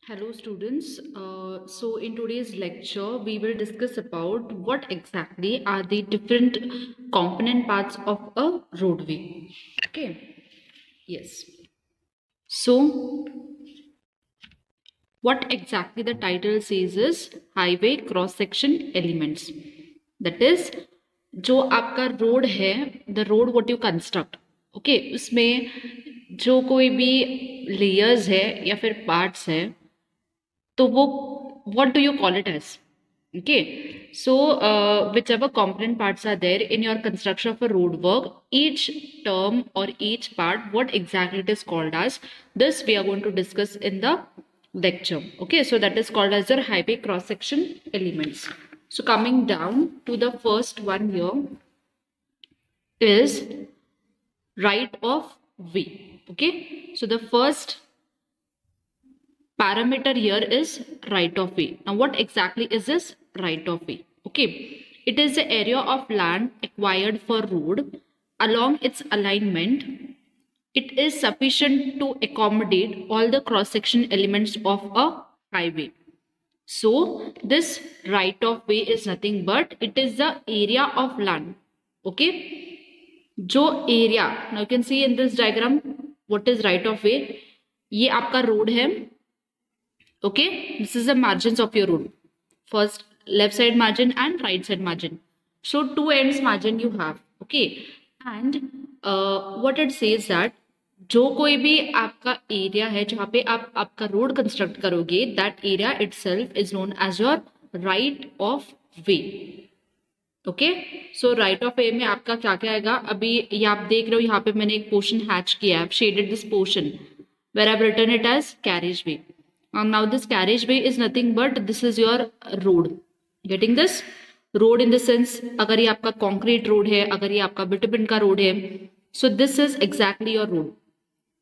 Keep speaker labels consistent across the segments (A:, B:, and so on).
A: Hello students. So in today's lecture, we will discuss about what exactly are the different component parts of a roadway. Okay. Yes. So what exactly the title says is highway cross section elements. That is जो आपका road है the road what you construct okay उसमें जो कोई भी layers है या फिर पार्ट्स है तो वो what do you call it as? Okay, so whichever component parts are there in your construction of a road work, each term or each part, what exactly it is called as, this we are going to discuss in the lecture. Okay, so that is called as your highway cross section elements. So coming down to the first one here is right of way. Okay, so the first parameter here is right of way. Now what exactly is this right of way? Okay, it is the area of land acquired for road along its alignment. It is sufficient to accommodate all the cross section elements of a highway. So this right of way is nothing but it is the area of land. Okay, जो area, now you can see in this diagram what is right of way. ये आपका road है. Okay, this is the margins of your road. First left side margin and right side margin. So two ends margin you have. Okay, and what it says that जो कोई भी आपका area है जहाँ पे आप आपका रोड कंस्ट्रक्ट करोगे that area itself is known as your right of way. Okay, so right of way में आपका क्या क्या आएगा. अभी ये आप देख रहे हो यहाँ पे मैंने एक पोर्शन हैच किया है, shaded this portion where I return it as carriageway. Now this carriageway is nothing but this is your road. Getting this? Road in the sense अगर ये आपका concrete road है, अगर ये आपका bitumen का road है, so this is exactly your road.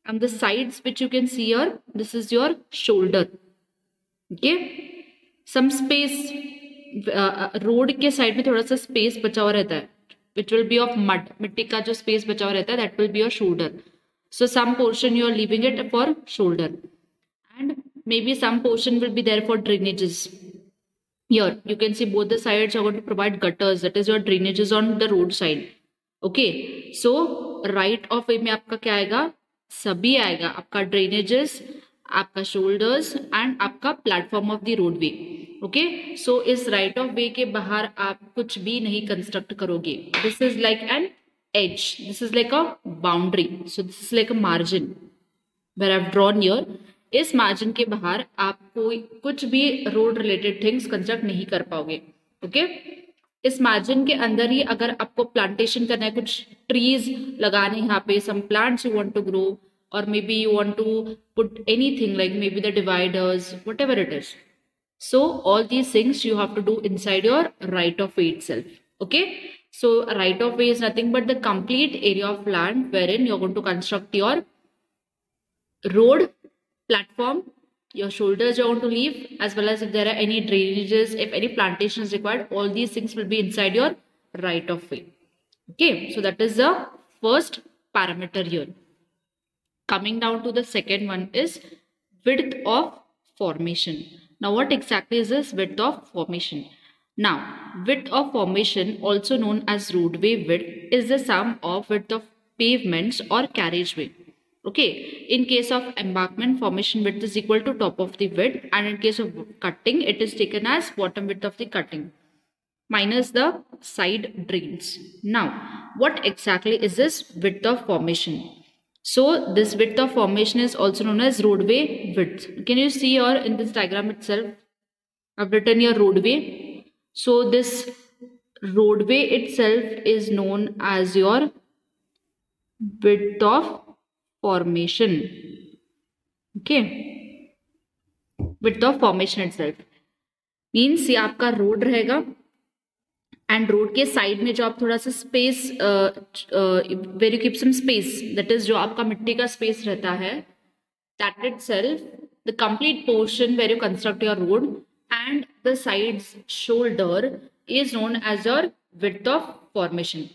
A: And the sides which you can see here, this is your shoulder. Okay? Some space road के side में थोड़ा सा space बचा हुआ रहता है, which will be of mud. मिट्टी का जो space बचा हुआ रहता है, that will be your shoulder. So some portion you are leaving it for shoulder. And maybe some portion will be there for drainages. Here you can see both the sides are going to provide gutters, that is your drainages on the road side. Okay, so right of way में आपका क्या आएगा, सभी आएगा आपका drainages, आपका shoulders and आपका platform of the roadway. Okay, so इस right of way के बाहर आप कुछ भी नहीं construct करोगे. This is like an edge, this is like a boundary, so this is like a margin where I've drawn here. इस मार्जिन के बाहर आप कोई कुछ भी रोड रिलेटेड थिंग्स कंस्ट्रक्ट नहीं कर पाओगे. ओके, इस मार्जिन के अंदर ही अगर आपको प्लांटेशन करना है, कुछ ट्रीज लगाने यहाँ पे, some plants you want to grow or maybe you want to put anything like maybe the dividers, whatever it is. So all these things you have to do inside your right of way itself. Okay, so right of way is nothing but the complete area of land wherein you're going to construct your road, platform, your shoulders you want to leave, as well as if there are any drainages, if any plantation is required, all these things will be inside your right of way. Okay, so that is the first parameter here. Coming down to the second one is width of formation. Now what exactly is this width of formation? Now width of formation, also known as roadway width, is the sum of width of pavements or carriageway. Okay, in case of embankment, formation width is equal to top of the width, and in case of cutting it is taken as bottom width of the cutting minus the side drains. Now what exactly is this width of formation? So this width of formation is also known as roadway width. Can you see here in this diagram itself I've written here roadway. So this roadway itself is known as your width of formation. Okay, width of formation itself means ये आपका road रहेगा and road के side में जो आप थोड़ा सा space where you keep some space, that is जो आपका मिट्टी का स्पेस रहता है, that itself the complete portion where you construct your road and the sides shoulder is known as your width of formation.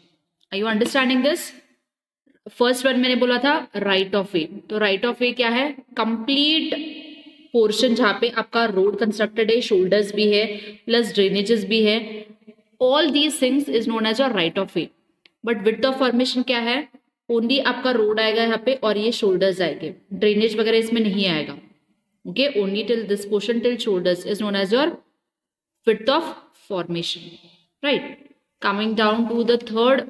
A: Are you understanding this? First one मैंने बोला था right of वे, तो राइट ऑफ वे क्या है, complete portion जहाँ पे आपका road constructed है, शोल्डर्स भी है, प्लस ड्रेनेजेस भी है, all these things is known as your right of way. But width of formation क्या है? ओनली आपका रोड आएगा यहाँ पे और ये शोल्डर्स आएंगे, ड्रेनेज वगैरह इसमें नहीं आएगा. Okay, only till this portion till shoulders is known as your width of formation, right? Coming down to the third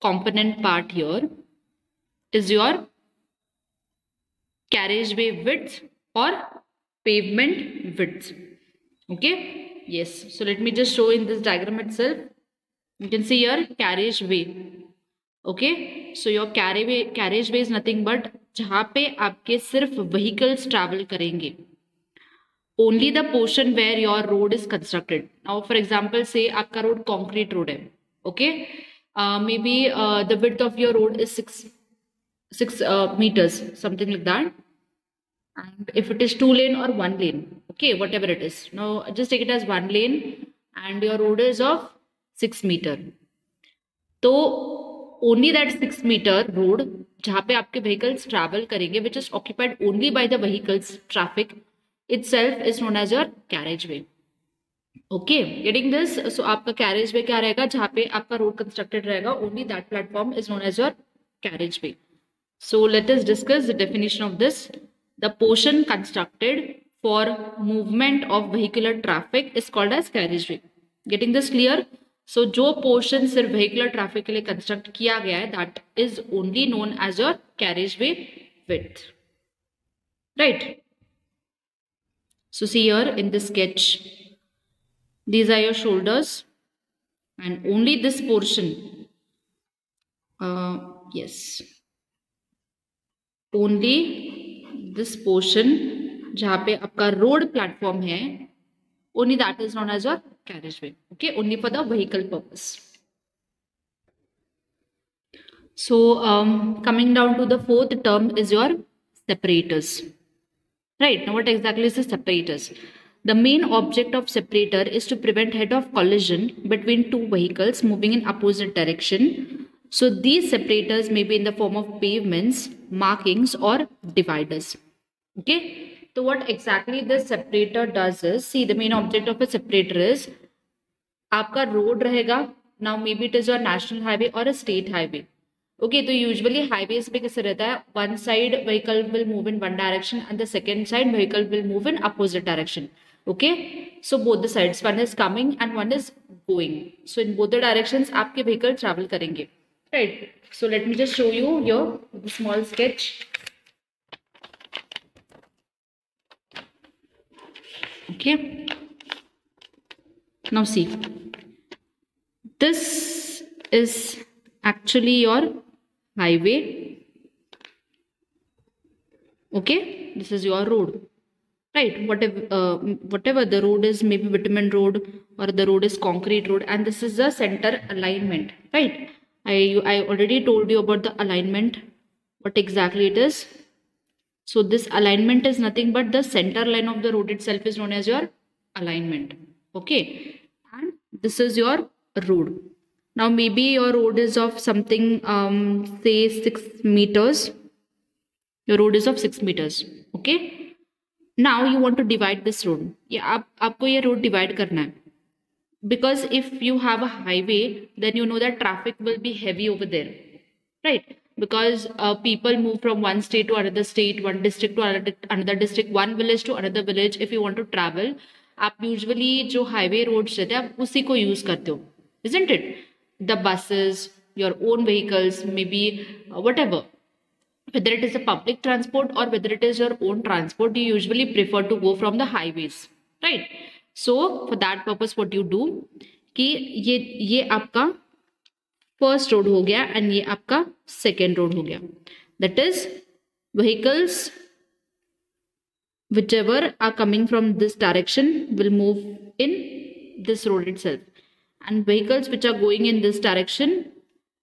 A: component part here is your carriageway width or pavement width. Okay, yes, so let me just show in this diagram itself. You can see here carriageway. Okay, so your carriageway is nothing but जहाँ पे आपके सिर्फ vehicles travel करेंगे, only the portion where your road is constructed. Now for example, say आपका road concrete road है, okay, maybe the width of your road is 6 meters, something like that, and if it is 2 lane or 1 lane, okay, whatever it is, now just take it as 1 lane and your road is of 6 meter. तो only that 6 meter road जहाँ पे आपके vehicles travel करेंगे, which is occupied only by the vehicles traffic itself is known as your carriageway. Okay, getting this? So आपका carriageway क्या रहेगा? जहाँ पे आपका road constructed रहेगा, only that platform is known as your carriageway. So let us discuss the definition of this. The portion constructed for movement of vehicular traffic is called as carriageway. Getting this clear? So जो portion सिर्फ vehicular traffic के लिए construct किया गया है, that is only known as your carriageway width. Right? So see here in this sketch, these are your shoulders and only this portion, yes, only this portion जहाँ पे आपका road platform है, only that is known as your carriageway. Okay, only for the vehicle purpose. So coming down to the fourth term is your separators. Right, now what exactly is the separators? The main object of separator is to prevent head of collision between two vehicles moving in opposite direction. So these separators may be in the form of pavements, markings or dividers. Okay, so what exactly this separator does is, see, the main object of a separator is आपका road रहेगा, now maybe it is your national highway or a state highway. Okay, तो usually highways पे कैसे रहता है, one side vehicle will move in one direction and the second side vehicle will move in opposite direction. Okay, so both the sides, one is coming and one is going. So in both the directions आपके vehicle travel करेंगे. Right, so let me just show you here the small sketch. Okay, now see, this is actually your highway. Okay, this is your road, right? Whatever the road is, maybe bitumen road or the road is concrete road, and this is the center alignment, right? I already told you about the alignment, what exactly it is. So this alignment is nothing but the center line of the road itself is known as your alignment. Okay, and this is your road. Now maybe your road is of something say 6 meters. Your road is of 6 meters. Okay, now you want to divide this road. Yeah, आपको ये road divide करना है. Because if you have a highway, then you know that traffic will be heavy over there, right? Because people move from one state to another state, one district to another district, one village to another village. If you want to travel, आप usually जो highway roads रहते हैं आप उसी को use करते हो, isn't it? The buses, your own vehicles, maybe whatever. Whether it is a public transport or whether it is your own transport, you usually prefer to go from the highways, right? So for that purpose, what you do कि ये आपका first road हो गया and ये आपका second road हो गया. That is vehicles whichever are coming from this direction will move in this road itself, and vehicles which are going in this direction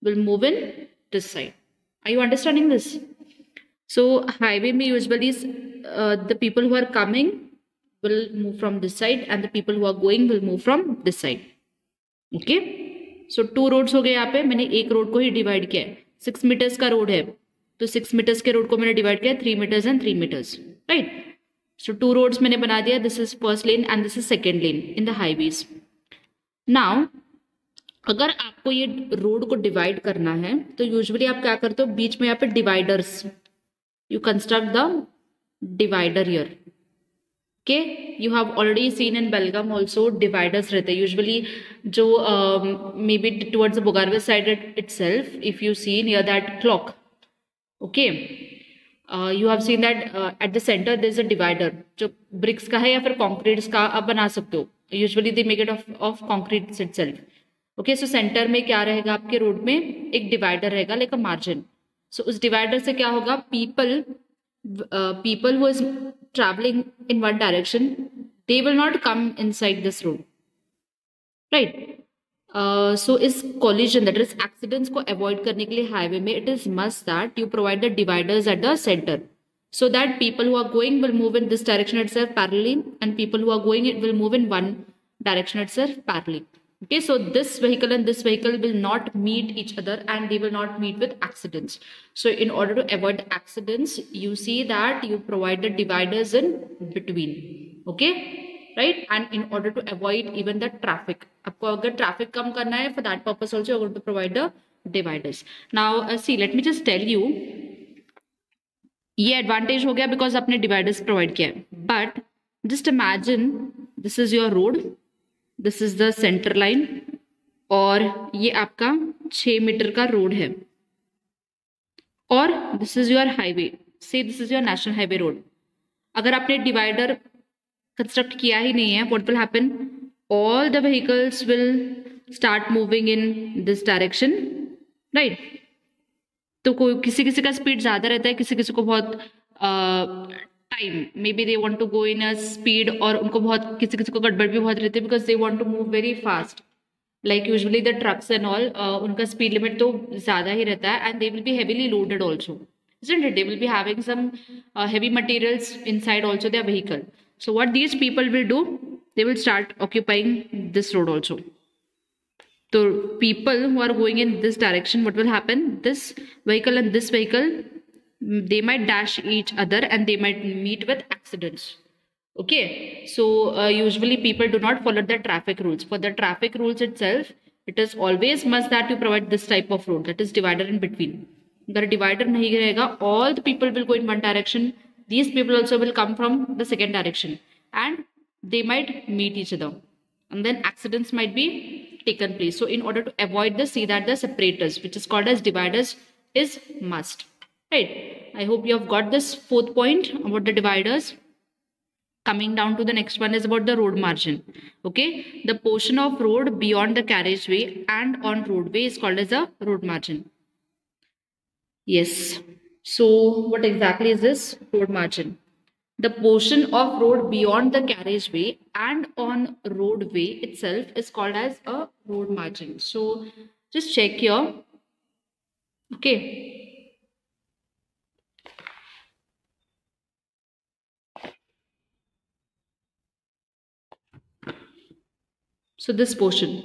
A: will move in this side. Are you understanding this? So highway में usually the people who are coming will move from this side and the people who are going will move from this side. Okay, so two roads हो गए. यहाँ पे मैंने एक road को ही divide किया है. 6 meters का रोड है तो 6 meters के रोड को मैंने डिवाइड किया 3 meters and 3 meters, right? So 2 roads मैंने बना दिया. This is first lane and this is second lane in the highways. Now अगर आपको ये रोड को डिवाइड करना है तो यूजुअली आप क्या करते हो, बीच में यहाँ पे dividers, you construct the divider here. Okay, you have already seen in Belgaum also dividers रहते हैं यूजुअली, जो maybe towards the Bogarve side itself, if you see near that clock. Okay, you have seen that at the centre there is a divider, जो bricks का है या फिर कॉन्क्रीट्स का आप बना सकते हो. Usually they make it of concrete itself. Okay, so centre में क्या रहेगा आपके रोड में, एक डिवाइडर रहेगा लाइक अ मार्जिन. सो उस डिवाइडर से क्या होगा, people who is traveling in one direction, they will not come inside this road, right? So is collision, that is accidents को avoid करने के लिए हाईवे में it is must that you provide the dividers at the center, so that people who are going will move in this direction itself parallelly and people who are going it will move in one direction itself parallelly. Okay, so this vehicle and this vehicle will not meet each other and they will not meet with accidents. So in order to avoid accidents, you see that you provide the dividers in between. Okay, right? And in order to avoid even the traffic, आपको अगर traffic कम करना है, for that purpose also you're going to provide the dividers. Now see, let me just tell you, ये advantage हो गया because आपने dividers provide किया है. But just imagine this is your road, this is the centre line और ये आपका 6 metre का रोड है और दिस इज योर हाईवे, से this is your national highway road. अगर आपने डिवाइडर कंस्ट्रक्ट किया ही नहीं है, what will happen, all the vehicles will start moving in this direction, right? तो कोई किसी किसी का स्पीड ज्यादा रहता है, किसी किसी को बहुत time, maybe they want to go in a speed, और उनको बहुत किसी किसी को गड़बड़ भी बहुत रहती है because they want to move very fast, like usually the trucks and all, उनका स्पीड लिमिट तो ज़्यादा ही रहता है and they will be heavily loaded also, isn't it? They will be having some heavy materials inside also their vehicle. So what these people will do, they will start occupying this road also. So people who are going in this direction, what will happen, this vehicle and this vehicle, they might dash each other and they might meet with accidents. Okay, so usually people do not follow the traffic rules. For the traffic rules itself, it is always must that you provide this type of road, that is divider in between. अगर divider नहीं रहेगा, all the people will go in one direction, these people also will come from the second direction and they might meet each other and then accidents might be taken place. So in order to avoid this, see that the separators, which is called as dividers, is must. Right, I hope you have got this fourth point about the dividers. Coming down to the next one is about the road margin. Okay, the portion of road beyond the carriageway and on roadway is called as a road margin. Yes, so what exactly is this road margin? The portion of road beyond the carriageway and on roadway itself is called as a road margin. So just check here. Okay, so this portion,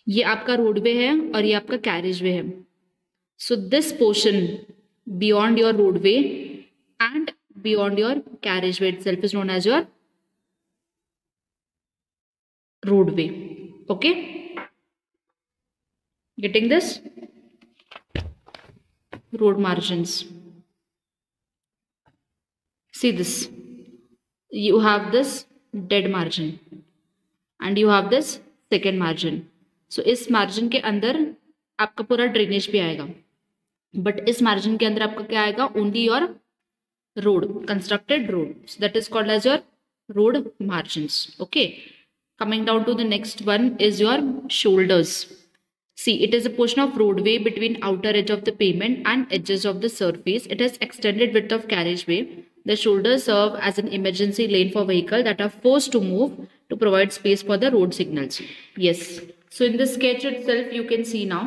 A: ये आपका roadway है और ये आपका carriageway है. So this portion beyond your roadway and beyond your carriageway itself is known as your roadway. Okay, getting this? Road margins, see this, you have this dead margin and you have this second margin. So इस margin के अंदर आपका पूरा drainage भी आएगा, but इस margin के अंदर आपका क्या आएगा, only your road, constructed road. So that is called as your road margins. Okay, coming down to the next one is your shoulders. See, it is a portion of roadway between outer edge of the pavement and edges of the surface. It has extended width of carriageway. The shoulders serve as an emergency lane for vehicles that are forced to move to provide space for the road signals. Yes. So in the sketch itself, you can see now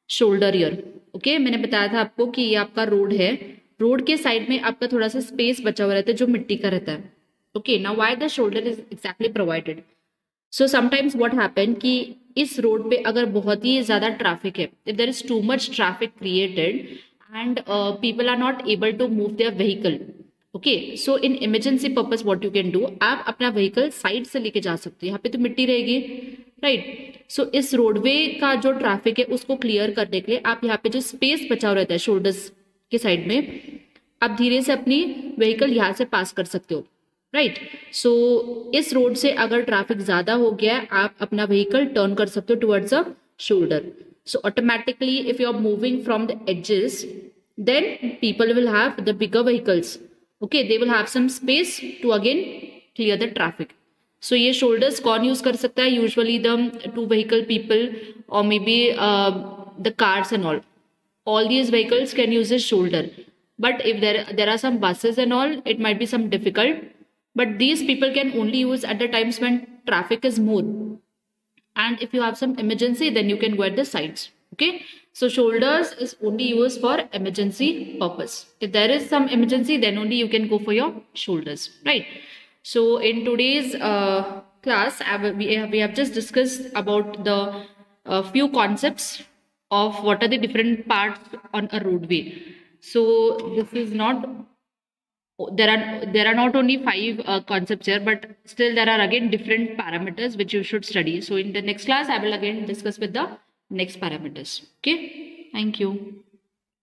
A: shoulder here. Okay, मैंने बताया था आपको कि ये आपका road है, road के side में आपका थोड़ा सा स्पेस बचा हुआ रहता है जो मिट्टी का रहता है. Okay, now why the shoulder is exactly provided? So sometimes what happen कि इस रोड पे अगर बहुत ही ज्यादा ट्रैफिक है, if there is too much traffic created and people are not able to move their vehicle. Okay, so in emergency purpose what you can do, आप अपना vehicle side से लेके जा सकते हो, यहाँ पे तो मिट्टी रहेगी, राइट। सो इस रोडवे का जो ट्रैफिक है उसको क्लियर करने के लिए आप यहाँ पे जो स्पेस बचा हुआ रहता है शोल्डर्स के साइड में, आप धीरे से अपनी व्हीकल यहाँ से पास कर सकते हो, राइट। सो इस रोड से अगर ट्रैफिक ज्यादा हो गया है, आप अपना व्हीकल टर्न कर सकते हो towards a shoulder. So automatically, if you are moving from the edges, then people will have the bigger vehicles. Okay, they will have some space to again clear the traffic. So ये shoulders कौन use कर सकता है? Usually the two vehicle people or maybe the cars and all. All these vehicles can use this shoulder. But if there are some buses and all, it might be some difficult. But these people can only use at the times when traffic is more. And if you have some emergency, then you can go at the sides. Okay, so shoulders is only used for emergency purpose. If there is some emergency, then only you can go for your shoulders, right? So in today's class, we have just discussed about the few concepts of what are the different parts on a roadway. So this is not, there are not only 5 concepts here, but still there are again different parameters which you should study. So in the next class I will again discuss with the next parameters. Okay, thank you.